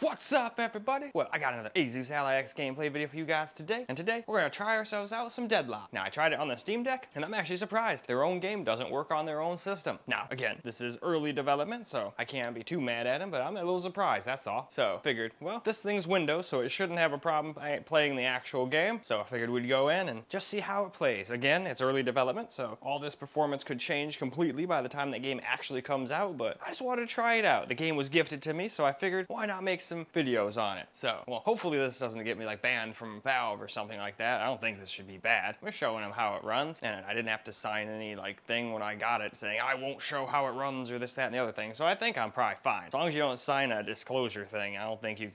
What's up, everybody? Well, I got another Asus ROG gameplay video for you guys today, and today we're gonna try ourselves out with some Deadlock. Now, I tried it on the Steam Deck, and I'm actually surprised. Their own game doesn't work on their own system. Now, again, this is early development, so I can't be too mad at them, but I'm a little surprised, that's all. So, figured, well, this thing's Windows, so it shouldn't have a problem playing the actual game, so I figured we'd go in and just see how it plays. Again, it's early development, so all this performance could change completely by the time the game actually comes out, but I just wanted to try it out. The game was gifted to me, so I figured, why not make some videos on it? So, well, hopefully this doesn't get me like banned from Valve or something like that. I don't think this should be bad. We're showing them how it runs, and I didn't have to sign any like thing when I got it saying I won't show how it runs or this, that, and the other thing. So I think I'm probably fine. As long as you don't sign a disclosure thing, I don't think you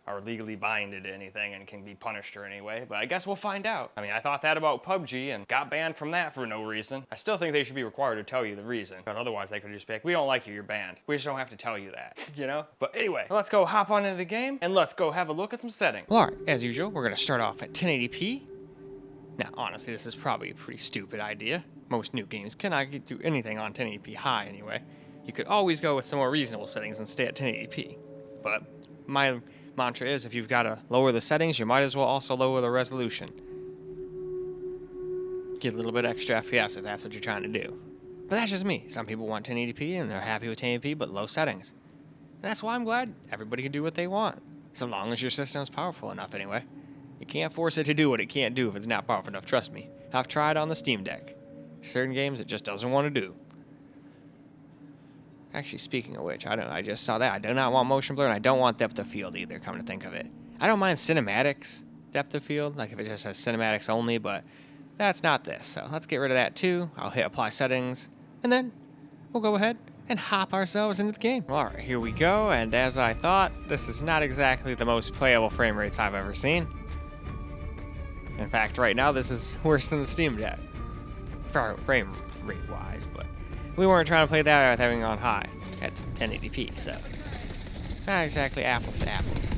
are legally binded to anything and can be punished or anyway, but I guess we'll find out. I mean, I thought that about PUBG and got banned from that for no reason. I still think they should be required to tell you the reason, but otherwise they could just be like, we don't like you, you're banned. We just don't have to tell you that, you know? But anyway, let's go hop on into the game and let's go have a look at some settings. Well, alright, as usual, we're gonna start off at 1080p. Now, honestly, this is probably a pretty stupid idea. Most new games cannot get through anything on 1080p high anyway. You could always go with some more reasonable settings and stay at 1080p. But my mantra is, if you've got to lower the settings, you might as well also lower the resolution. Get a little bit extra FPS if that's what you're trying to do. But that's just me. Some people want 1080p and they're happy with 1080p but low settings. And that's why I'm glad everybody can do what they want, so long as your system's powerful enough anyway. You can't force it to do what it can't do if it's not powerful enough, trust me. I've tried on the Steam Deck. Certain games it just doesn't want to do. Actually, speaking of which, I just saw that. I do not want motion blur, and I don't want depth of field either, come to think of it. I don't mind cinematics depth of field, like if it just has cinematics only, but that's not this. So let's get rid of that too. I'll hit apply settings, and then we'll go ahead and hop ourselves into the game. All right, here we go, and as I thought, this is not exactly the most playable frame rates I've ever seen. In fact, right now, this is worse than the Steam Deck, frame rate-wise, but we weren't trying to play that with having on high at 1080p, so not exactly apples to apples.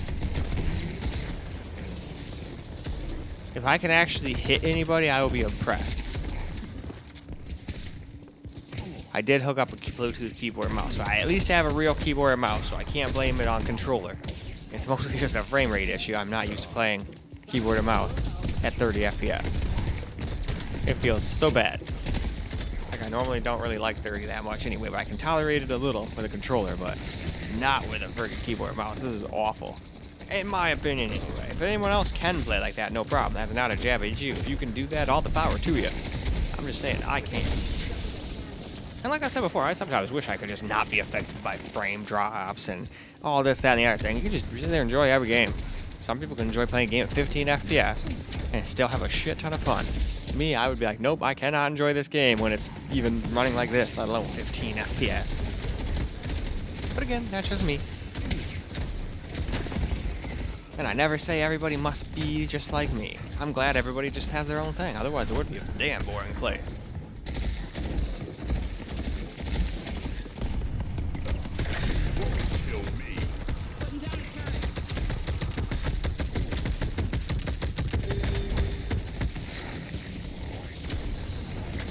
If I can actually hit anybody, I will be impressed. I did hook up a Bluetooth keyboard and mouse, so I at least have a real keyboard and mouse, so I can't blame it on controller. It's mostly just a frame rate issue. I'm not used to playing keyboard and mouse at 30 FPS. It feels so bad. I normally don't really like 30 that much anyway, but I can tolerate it a little with a controller, but not with a friggin' keyboard and mouse. This is awful. In my opinion, anyway. If anyone else can play like that, no problem. That's not a jab at you. If you can do that, all the power to you. I'm just saying, I can't. And like I said before, I sometimes wish I could just not be affected by frame drops and all this, that, and the other thing. You can just sit there and enjoy every game. Some people can enjoy playing a game at 15 FPS and still have a shit ton of fun. Me, I would be like, nope, I cannot enjoy this game when it's even running like this, let alone 15 FPS. But again, that's just me. And I never say everybody must be just like me. I'm glad everybody just has their own thing, otherwise it would be a damn boring place.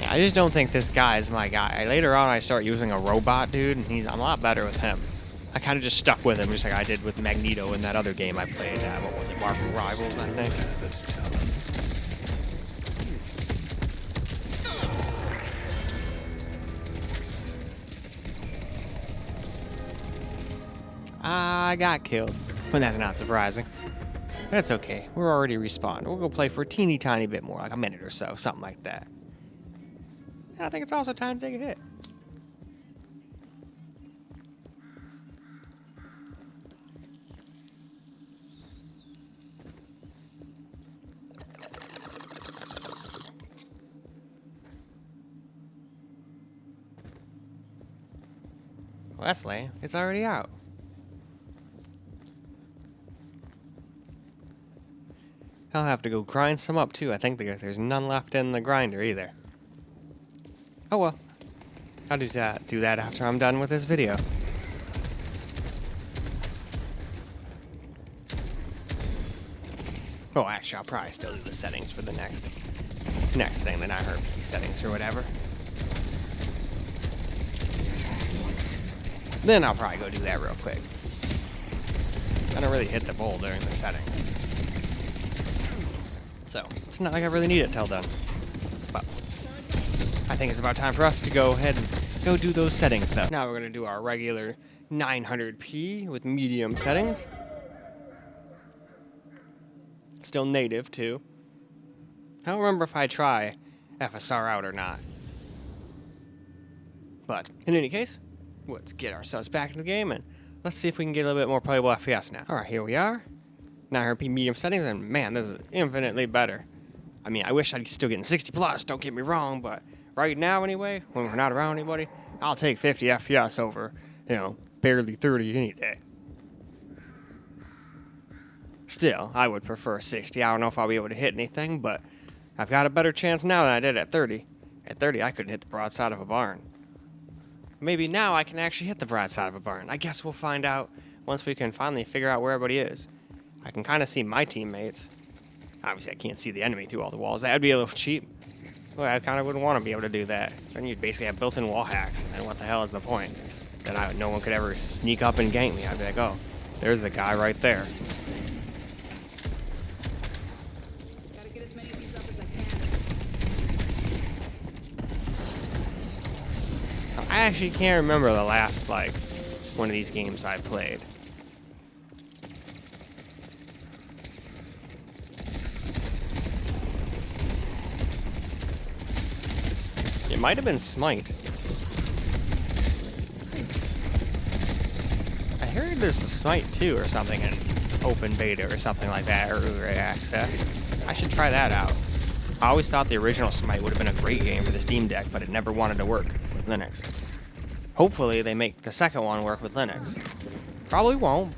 I just don't think this guy is my guy. Later on, I start using a robot dude, and I'm a lot better with him. I kind of just stuck with him, just like I did with Magneto in that other game I played. What was it, Marvel Rivals, I think? I got killed, but that's not surprising. But it's okay. We're already respawned. We'll go play for a teeny tiny bit more, like a minute or so, something like that. I think it's also time to take a hit. Well, that's lame. It's already out. I'll have to go grind some up too. I think there's none left in the grinder either. Oh well, I'll do that after I'm done with this video. Oh, actually, I'll probably still do the settings for the next thing, the IPS settings or whatever. Then I'll probably go do that real quick. I don't really hit the bowl during the settings. So, it's not like I really need it till then. But I think it's about time for us to go ahead and go do those settings, though. Now we're going to do our regular 900p with medium settings. Still native, too. I don't remember if I try FSR out or not. But, in any case, let's get ourselves back into the game and let's see if we can get a little bit more playable FPS now. Alright, here we are. 900p medium settings, and man, this is infinitely better. I mean, I wish I'd still getting 60 plus, don't get me wrong, but right now anyway, when we're not around anybody, I'll take 50 FPS over, barely 30 any day. Still, I would prefer 60. I don't know if I'll be able to hit anything, but I've got a better chance now than I did at 30. At 30, I couldn't hit the broadside of a barn. Maybe now I can actually hit the broadside of a barn. I guess we'll find out once we can finally figure out where everybody is. I can kind of see my teammates. Obviously, I can't see the enemy through all the walls. That would be a little cheap. Well, I kind of wouldn't want to be able to do that. Then you'd basically have built-in wall hacks, and what the hell is the point? Then no one could ever sneak up and gank me. I'd be like, oh, there's the guy right there. Gotta get as many of these up as I can. I actually can't remember the last, one of these games I played. It might have been Smite. I heard there's a Smite 2 or something in open beta or something like that, or early access. I should try that out. I always thought the original Smite would have been a great game for the Steam Deck, but it never wanted to work with Linux. Hopefully they make the second one work with Linux. Probably won't.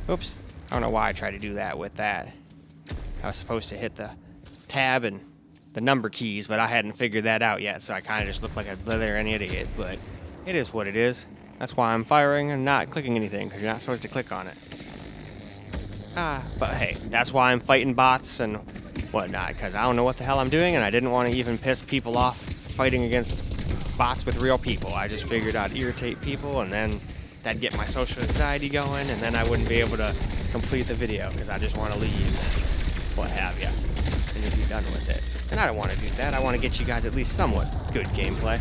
Oops. I don't know why I tried to do that with that. I was supposed to hit the tab and the number keys, but I hadn't figured that out yet, so I kind of just looked like a blithering idiot, but it is what it is. That's why I'm firing and not clicking anything, because you're not supposed to click on it. But hey, that's why I'm fighting bots and whatnot, because I don't know what the hell I'm doing, and I didn't want to even piss people off fighting against bots with real people. I just figured I'd irritate people, and then that'd get my social anxiety going, and then I wouldn't be able to complete the video, because I just want to leave, what have ya, and you'll be done with it. And I don't want to do that. I want to get you guys at least somewhat good gameplay.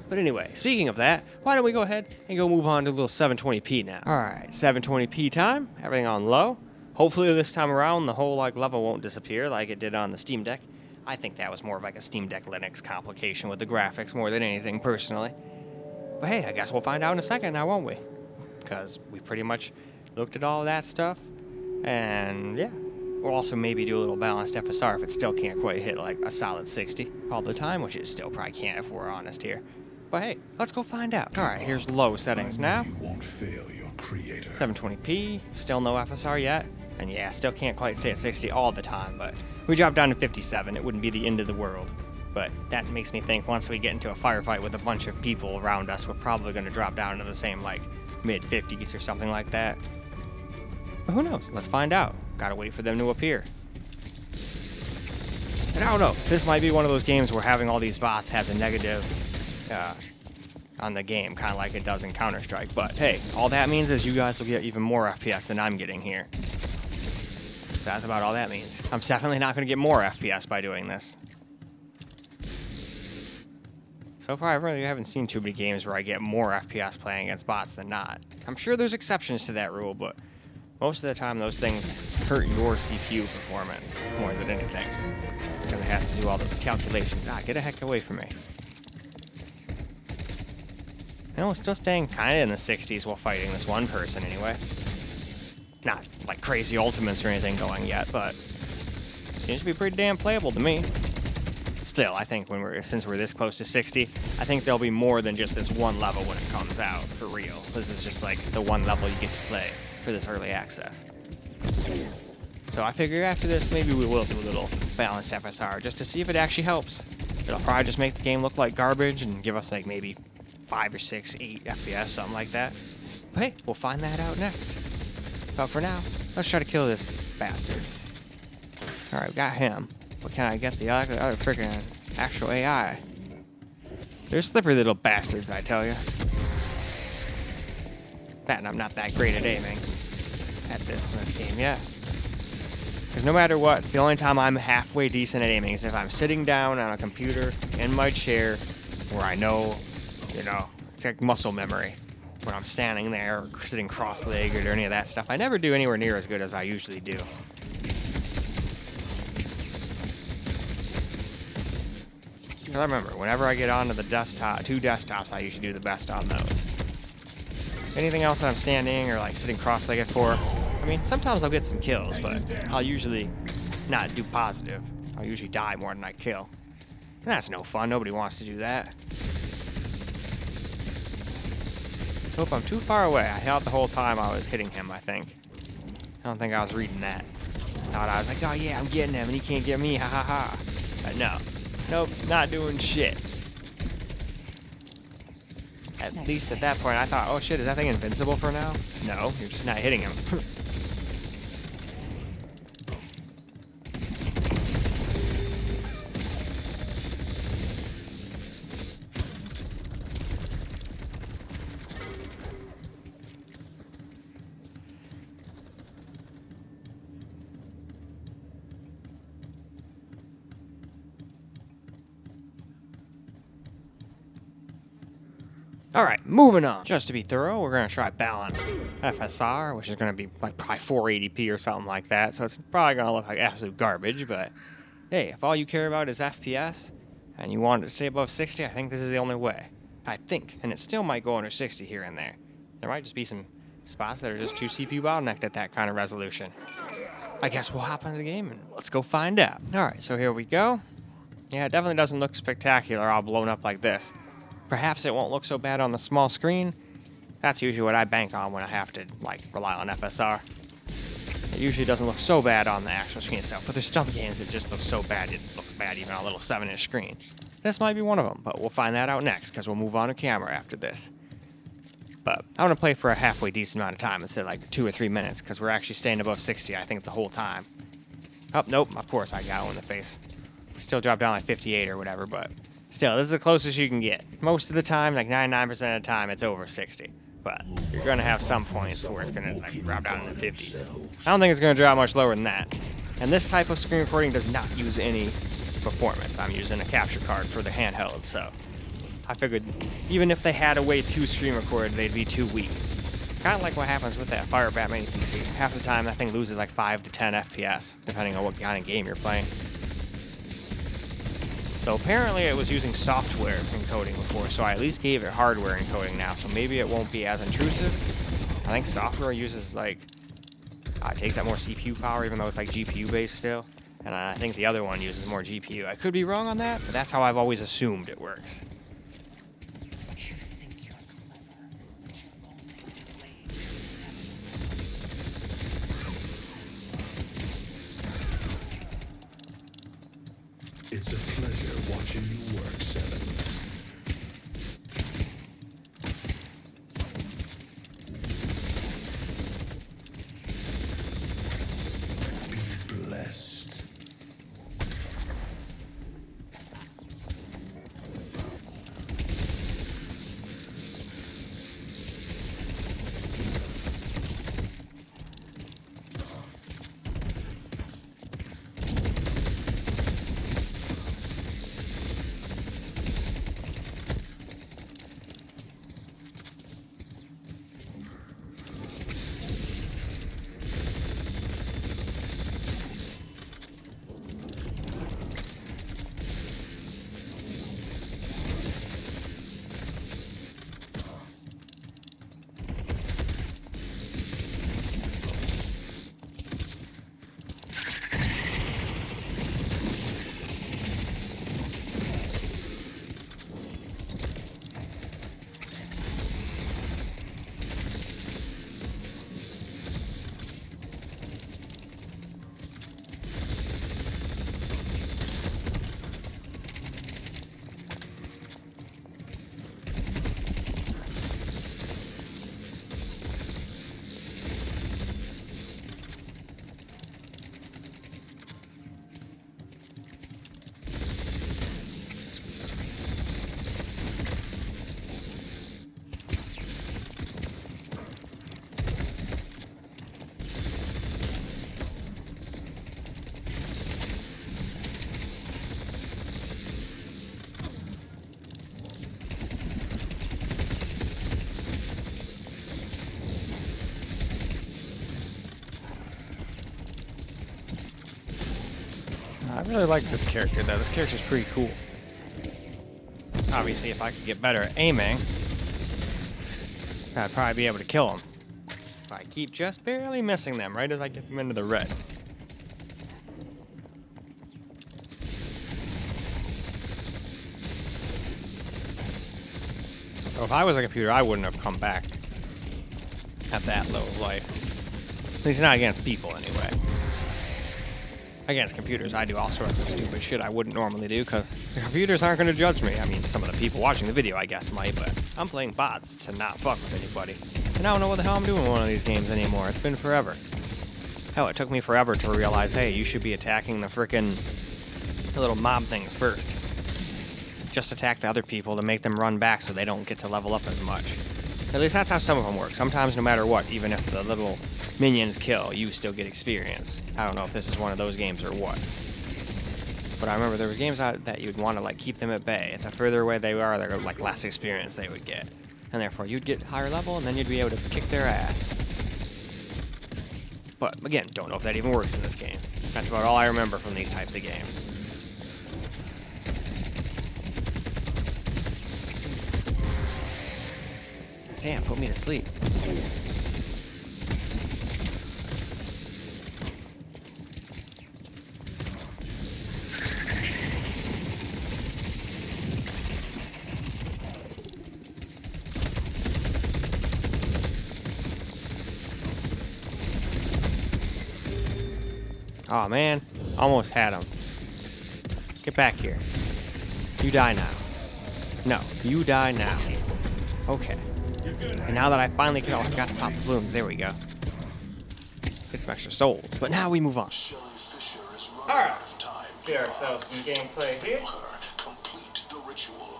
But anyway, speaking of that, why don't we go ahead and go move on to a little 720p now. Alright, 720p time, everything on low. Hopefully this time around the whole level won't disappear like it did on the Steam Deck. I think that was more of a Steam Deck Linux complication with the graphics more than anything personally. But hey, I guess we'll find out in a second now, won't we? Because we pretty much looked at all of that stuff, and yeah. We'll also maybe do a little balanced FSR if it still can't quite hit a solid 60 all the time, which it still probably can't if we're honest here. But hey, let's go find out. Alright, here's low settings now. You won't fail your creator. 720p, still no FSR yet. And yeah, still can't quite stay at 60 all the time, but we dropped down to 57. It wouldn't be the end of the world. But that makes me think once we get into a firefight with a bunch of people around us, we're probably going to drop down to the same mid-50s or something like that. But who knows? Let's find out. Gotta wait for them to appear. And I don't know. This might be one of those games where having all these bots has a negative on the game, kind of like it does in Counter-Strike. But hey, all that means is you guys will get even more FPS than I'm getting here. So that's about all that means. I'm definitely not going to get more FPS by doing this. So far, I really haven't seen too many games where I get more FPS playing against bots than not. I'm sure there's exceptions to that rule, but most of the time those things hurt your CPU performance more than anything. Because it has to do all those calculations. Get the heck away from me. We're still staying kind of in the 60s while fighting this one person anyway. Not like crazy ultimates or anything going yet, but seems to be pretty damn playable to me. Still, I think since we're this close to 60, I think there'll be more than just this one level when it comes out, for real. This is just the one level you get to play for this early access. So I figure after this, maybe we will do a little balanced FSR just to see if it actually helps. It'll probably just make the game look like garbage and give us maybe 5 or 6, 8 FPS, something like that. But hey, we'll find that out next. But for now, let's try to kill this bastard. Alright, we got him. But can I get the other freaking actual AI? They're slippery little bastards, I tell you. That, and I'm not that great at aiming at this game yet. Because no matter what, the only time I'm halfway decent at aiming is if I'm sitting down on a computer in my chair where I know, you know, it's like muscle memory. When I'm standing there or sitting cross-legged or any of that stuff, I never do anywhere near as good as I usually do. Because I remember, whenever I get onto the desktop, 2 desktops, I usually do the best on those. Anything else that I'm standing or like sitting cross-legged for, I mean, sometimes I'll get some kills, but I'll usually not do positive. I'll usually die more than I kill. And that's no fun. Nobody wants to do that. Nope, I'm too far away. I held the whole time I was hitting him, I think. I don't think I was reading that. I thought I was like, oh yeah, I'm getting him and he can't get me, ha ha ha. But no. Nope, not doing shit. At least at that point I thought, oh shit, is that thing invincible for now? No, you're just not hitting him. Alright, moving on. Just to be thorough, we're going to try balanced FSR, which is going to be like probably 480p or something like that, so it's probably going to look like absolute garbage, but hey, if all you care about is FPS, and you want it to stay above 60, I think this is the only way. I think, and it still might go under 60 here and there. There might just be some spots that are just too CPU bottlenecked at that kind of resolution. I guess we'll hop into the game and let's go find out. Alright, so here we go. Yeah, it definitely doesn't look spectacular all blown up like this. Perhaps it won't look so bad on the small screen. That's usually what I bank on when I have to, like, rely on FSR. It usually doesn't look so bad on the actual screen itself, but there's some games that just look so bad it looks bad even on a little 7-inch screen. This might be one of them, but we'll find that out next, because we'll move on to camera after this. But I want to play for a halfway decent amount of time instead of like 2 or 3 minutes, because we're actually staying above 60, I think, the whole time. Oh, nope, of course I got one in the face. Still dropped down like 58 or whatever, but still, this is the closest you can get. Most of the time, like 99% of the time, it's over 60. But you're going to have some points where it's going to like drop down in the 50s. I don't think it's going to drop much lower than that. And this type of screen recording does not use any performance. I'm using a capture card for the handheld, so I figured even if they had a way to screen record, they'd be too weak. Kind of like what happens with that Fire Batman PC. Half the time, that thing loses like 5 to 10 FPS, depending on what kind of game you're playing. So apparently it was using software encoding before, so I at least gave it hardware encoding now, so maybe it won't be as intrusive. I think software uses like, it takes up more CPU power even though it's like GPU based still. And I think the other one uses more GPU. I could be wrong on that, but that's how I've always assumed it works. It's a pleasure watching you work, Seven. Be blessed. really like this character, though. This character's pretty cool. Obviously, if I could get better at aiming, I'd probably be able to kill them. But I keep just barely missing them right as I get them into the red. So if I was a computer, I wouldn't have come back at that low of life. At least not against people, anyway. Against computers, I do all sorts of stupid shit I wouldn't normally do, because the computers aren't going to judge me. I mean, some of the people watching the video, I guess, might, but I'm playing bots to not fuck with anybody. And I don't know what the hell I'm doing in one of these games anymore. It's been forever. Hell, it took me forever to realize, hey, you should be attacking the frickin' little mob things first. Just attack the other people to make them run back so they don't get to level up as much. At least that's how some of them work. Sometimes, no matter what, even if the little minions kill, you still get experience. I don't know if this is one of those games or what. But I remember there were games that you'd want to like keep them at bay. The further away they are, the like less experience they would get. And therefore you'd get higher level and then you'd be able to kick their ass. But again, don't know if that even works in this game. That's about all I remember from these types of games. Damn, put me to sleep. Oh man, almost had him. Get back here. You die now. No, you die now. Okay. And now that I finally killed, I forgot to pop the balloons. There we go. Get some extra souls. But now we move on. Alright. Get ourselves some gameplay here. Complete the ritual.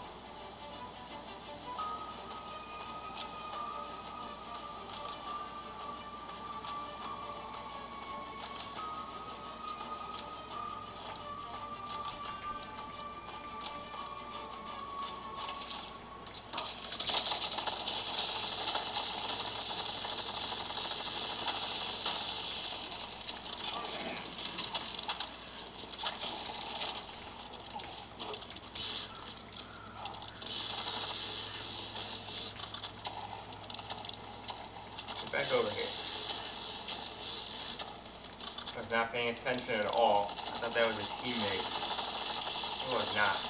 Back over here. I was not paying attention at all. I thought that was a teammate. It was not.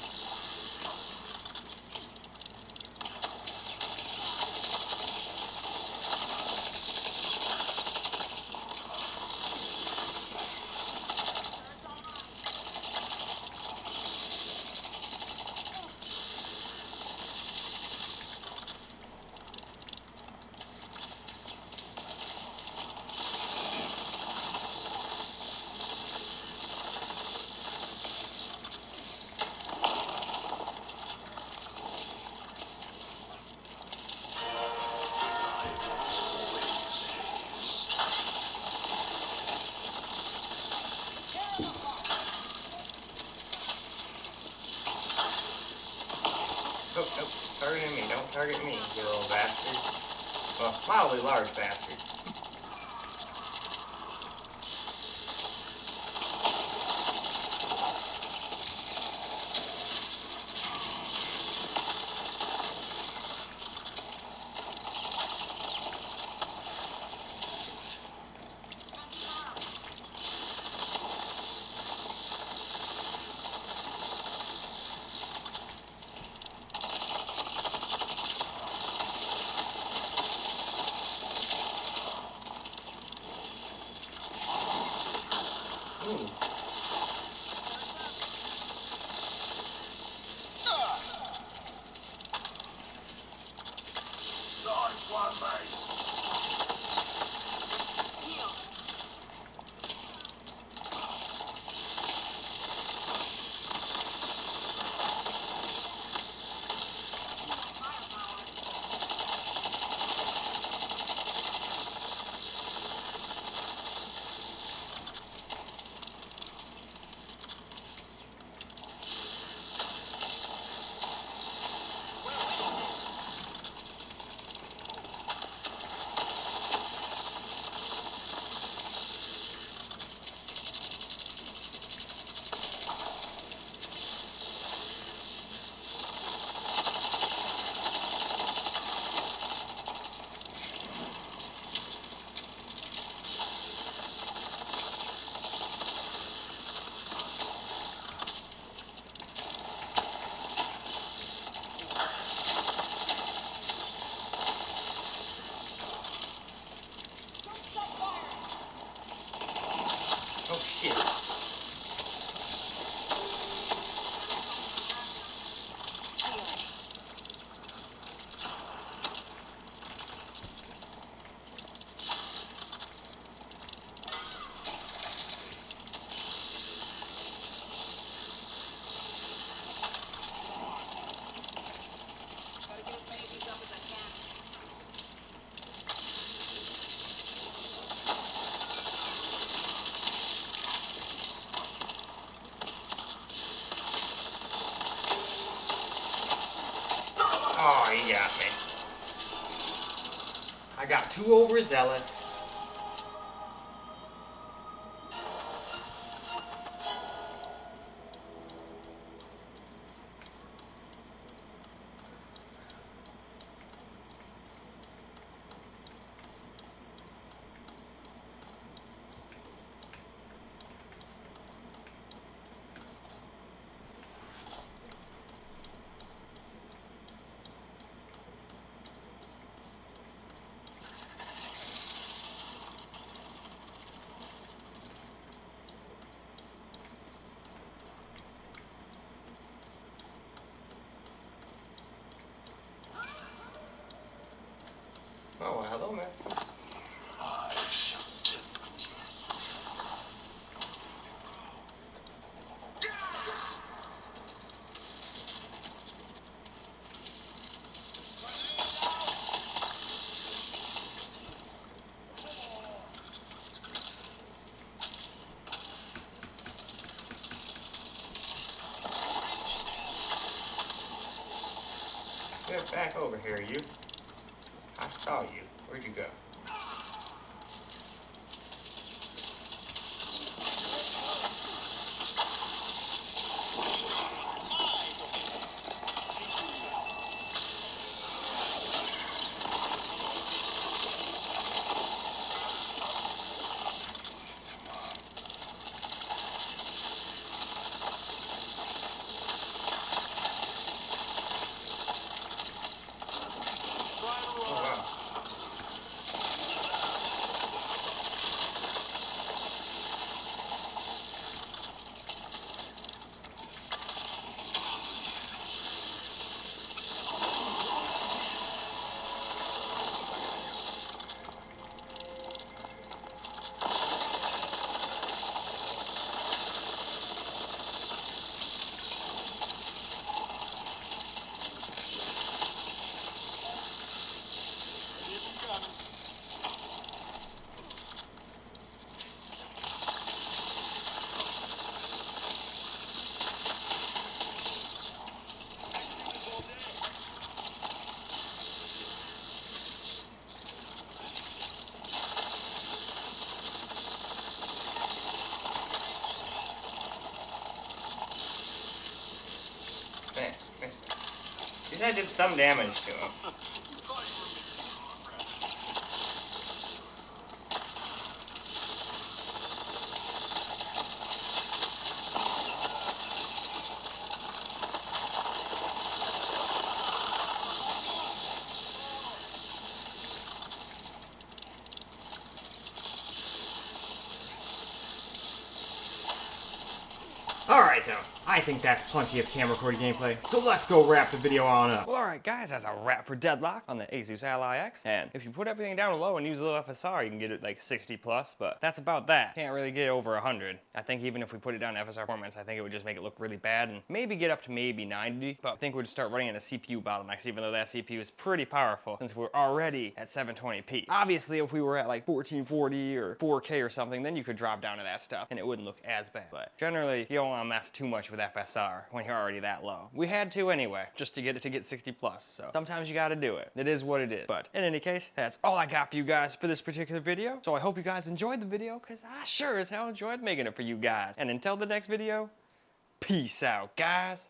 Oh, it's targeting me. Don't target me, you little bastard. Well, mildly large bastard. Ooh. Nice one, mate. I got too overzealous. Oh, well, hello, mister. I shall tip. Get back over here, you. I saw you. Where'd you go? Oh, wow. Man, mister. At least I did some damage to him. Alright though, I think that's plenty of camera recorded gameplay, so let's go wrap the video on up. Well, alright guys, that's a wrap for Deadlock on the Asus Ally X. And if you put everything down low and use a little FSR, you can get it like 60 plus, but that's about that. Can't really get over 100. I think even if we put it down to FSR performance, I think it would just make it look really bad and maybe get up to maybe 90, but I think we'd start running into CPU bottlenecks, even though that CPU is pretty powerful since we're already at 720p. Obviously, if we were at like 1440 or 4K or something, then you could drop down to that stuff and it wouldn't look as bad. But generally, you don't want to mess too much with FSR when you're already that low. We had to anyway, just to get it to get 60 plus, so sometimes you gotta do it. It is what it is. But in any case, that's all I got for you guys for this particular video. So I hope you guys enjoyed the video, because I sure as hell enjoyed making it for you guys. And until the next video, peace out, guys.